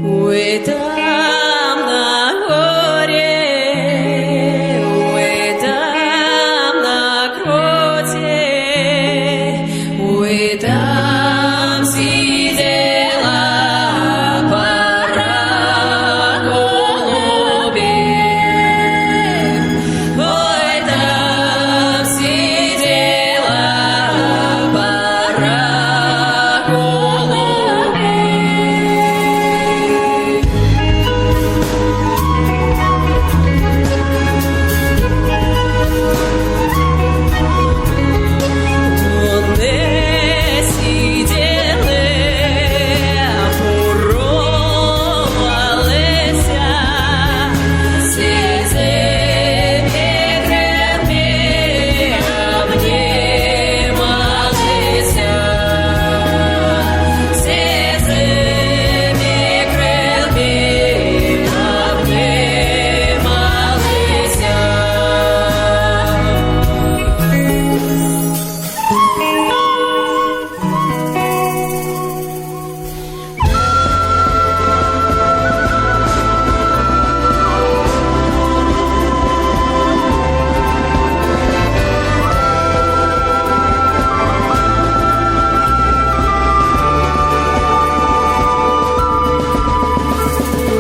Ой, там на горе, ой, там на кроте, ой, там сидела пара голубей. Ой, там сидела пара голубей. Вони сиділи, поровалися, всі землі крепкі обнімалися, всі землі крепкі обнімалися.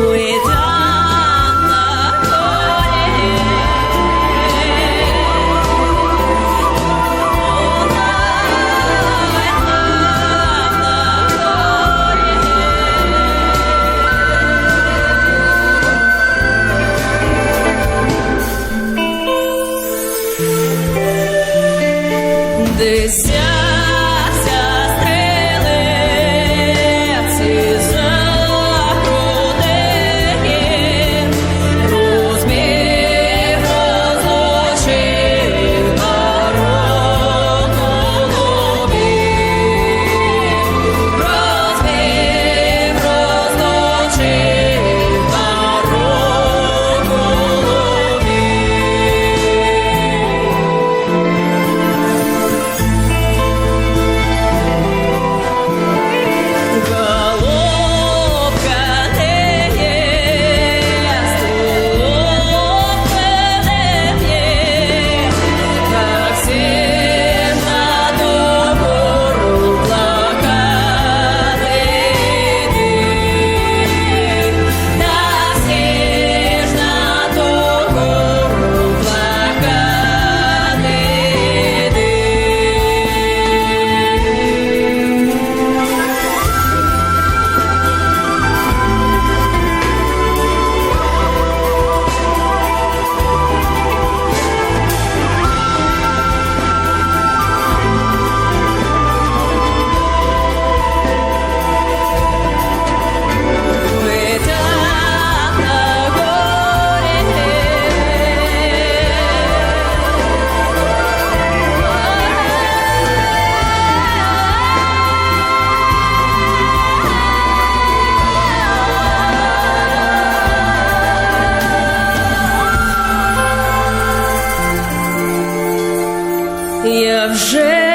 Ой, там на горе, десяться стріли, всі закрутені, розмір розлучив пару голубів, розмір розлучив пару голубів. Голубка не ест, голубка не ест, как всем на ту гору плакали идти, как всем на ту гору плакали идти. Ой, там на горе, я вже